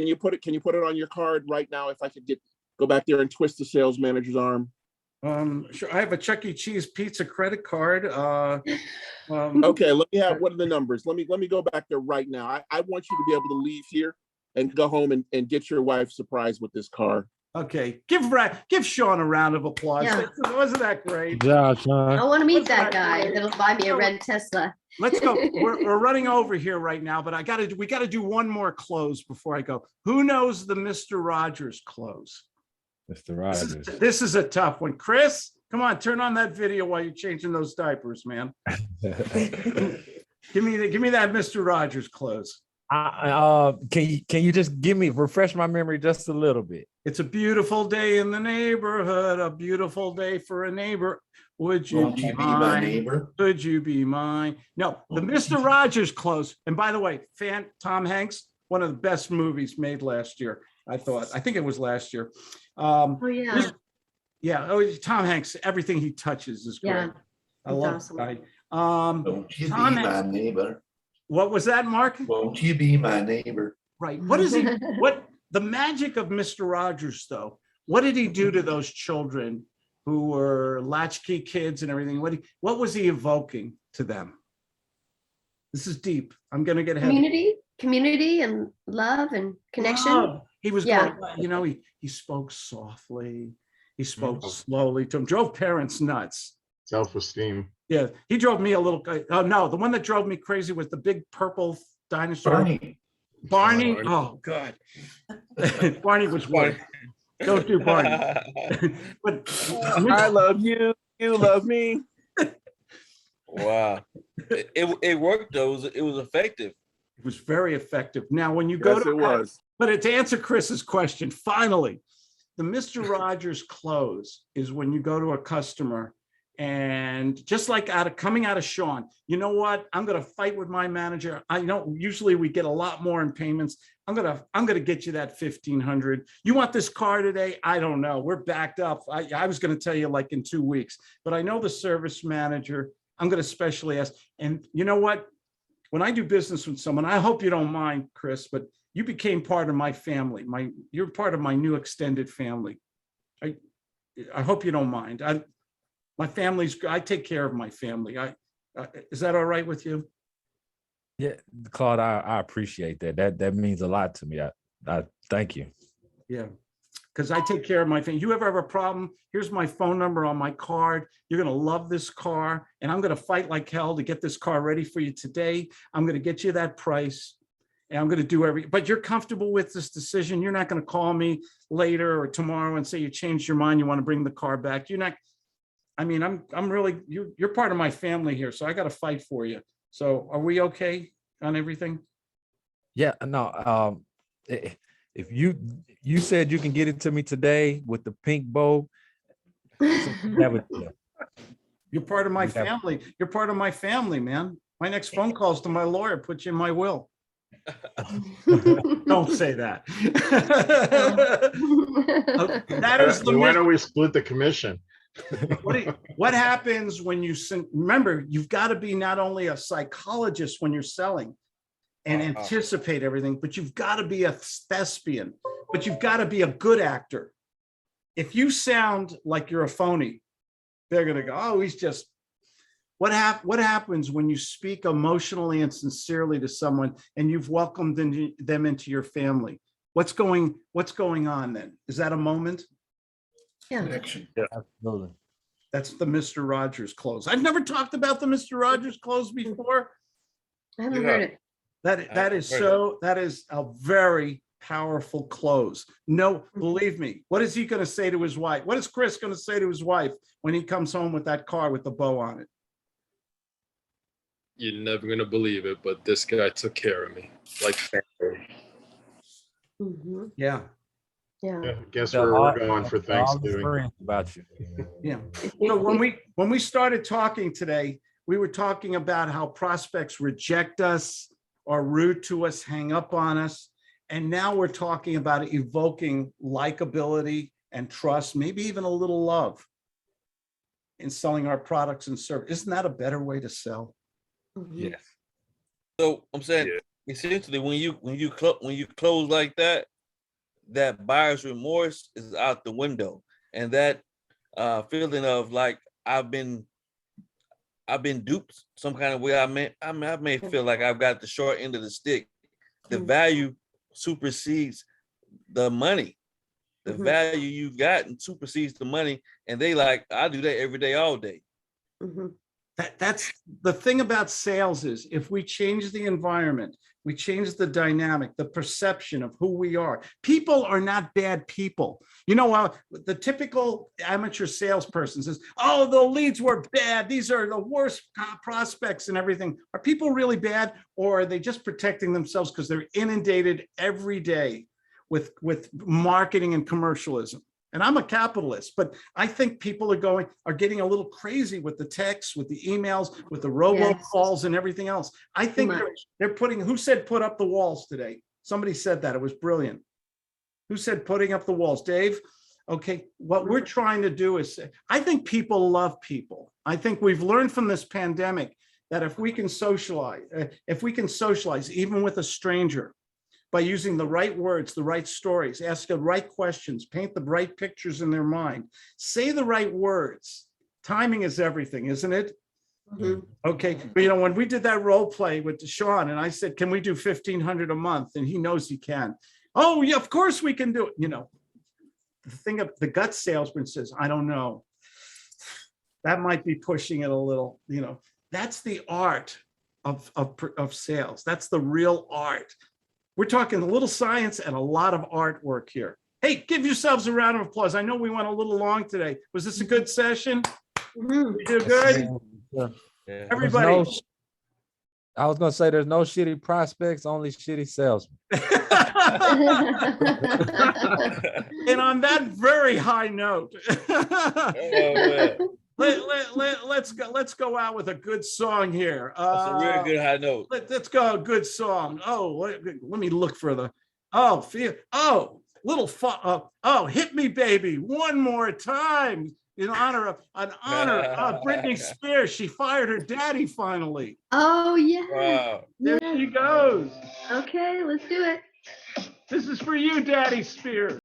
can you put it on your card right now? If I could go back there and twist the sales manager's arm. Sure. I have a Chuck E. Cheese pizza credit card. Okay, let me have, what are the numbers? Let me go back there right now. I want you to be able to leave here and go home and get your wife surprised with this car. Okay, give Sean a round of applause. Yeah. Wasn't that great? Yeah, Sean. I want to meet Wasn't that guy great? that'll buy me a red Tesla. Let's go. We're running over here right now, but we got to do one more close before I go. Who knows the Mr. Rogers close? Mr. Rogers. This is a tough one. Chris, come on, turn on that video while you're changing those diapers, man. Give me that Mr. Rogers close. Can you just refresh my memory just a little bit? It's a beautiful day in the neighborhood, a beautiful day for a neighbor. Would you be my neighbor? Could you be mine? No, the Mr. Rogers close. And by the way, Tom Hanks, one of the best movies made last year. I think it was last year. Oh yeah. Yeah. Tom Hanks, everything he touches is great. Yeah, I love awesome. that guy. Won't you Tom be Hanks, my neighbor? what was that, Mark? Won't you be my neighbor? Right. What is he? What the magic of Mr. Rogers, though? What did he do to those children who were latchkey kids and everything? What was he evoking to them? This is deep. I'm gonna get heavy. Community and love and connection. Love. He was Yeah. going, he spoke softly. He spoke slowly to him, drove parents nuts. Self-esteem. Yeah, he drove me a little. Oh no, the one that drove me crazy was the big purple dinosaur. Barney. Oh God, Barney was worse. Don't do Barney. But I love you. You love me. Wow, it worked though. It was effective. it was very effective. Now, when you go Yes, to, it was. but to answer Chris's question, finally, the Mr. Rogers close is when you go to a customer and just like coming out of Sean, you know what? I'm going to fight with my manager. I know usually we get a lot more in payments. I'm going to get you that 1,500. You want this car today? I don't know. We're backed up. I was going to tell you like in 2 weeks, but I know the service manager. I'm going to specially ask. And you know what? When I do business with someone, I hope you don't mind, Chris, but you became part of my family. You're part of my new extended family. I hope you don't mind. My family's, I take care of my family. Is that all right with you? Yeah, Claude, I appreciate that. That means a lot to me. I thank you. Yeah, because I take care of my family. You ever have a problem? Here's my phone number on my card. You're going to love this car, and I'm going to fight like hell to get this car ready for you today. I'm going to get you that price, and I'm going to do but you're comfortable with this decision. You're not going to call me later or tomorrow and say you changed your mind. You want to bring the car back. You're not. I mean, I'm really, you're part of my family here, so I got to fight for you. So are we okay on everything? Yeah, no. If you said you can get it to me today with the pink bow, that would. Yeah. You're part of my family. You're part of my family, man. My next phone calls to my lawyer, put you in my will. Don't say that. That is the. Why don't we split the commission? What happens when you remember, you've got to be not only a psychologist when you're selling and anticipate everything, but you've got to be a thespian, but you've got to be a good actor. If you sound like you're a phony, they're going to go, oh, he's just, what happens when you speak emotionally and sincerely to someone and you've welcomed them into your family? What's going on then? Is that a moment? Yeah. Yeah, absolutely. That's the Mr. Rogers close. I've never talked about the Mr. Rogers close before. I haven't heard it. That is a very powerful close. No, believe me. What is he going to say to his wife? What is Chris going to say to his wife when he comes home with that car with the bow on it? You're never going to believe it, but this guy took care of me like family. Mm-hmm. Yeah. Yeah. Yeah, guess where we're going for Thanksgiving. About you. Yeah. So when we started talking today, we were talking about how prospects reject us, are rude to us, hang up on us. And now we're talking about evoking likability and trust, maybe even a little love in selling our products and services. Isn't that a better way to sell? Mhm. Yes. So I'm saying essentially when you close like that, that buyer's remorse is out the window, and that feeling of like I've been duped some kind of way. I may feel like I've got the short end of the stick. The value supersedes the money. The value you've gotten supersedes the money, and they like, I do that every day, all day. That's the thing about sales is if we change the environment, we change the dynamic, the perception of who we are. People are not bad people. You know, the typical amateur salesperson says, oh, the leads were bad. These are the worst prospects and everything. Are people really bad, or are they just protecting themselves because they're inundated every day with marketing and commercialism? And I'm a capitalist, but I think people are getting a little crazy with the texts, with the emails, with the robocalls and everything else. I think they're putting, who said put up the walls today? Somebody said that, it was brilliant. Who said putting up the walls? Dave? Okay, what we're trying to do is, I think people love people. I think we've learned from this pandemic that if we can socialize even with a stranger, by using the right words, the right stories, ask the right questions, paint the right pictures in their mind, say the right words. Timing is everything, isn't it? Okay, but you know, when we did that role play with Sean and I said, can we do 1,500 a month? And he knows he can. Oh yeah, of course we can do it. You know, the thing of the gut salesman says, I don't know. That might be pushing it a little, you know. That's the art of sales. That's the real art. We're talking a little science and a lot of artwork here. Hey, give yourselves a round of applause. I know we went a little long today. Was this a good session? We did good? Yeah. Everybody. I was going to say there's no shitty prospects, only shitty salesmen. And on that very high note, let's go out with a good song here. That's a real good high note. Let's go a good song. Oh, let me look for the hit me baby one more time in honor of Britney Spears. She fired her daddy finally. Oh yeah. Wow. There she goes. Okay, let's do it. This is for you, Daddy Spears.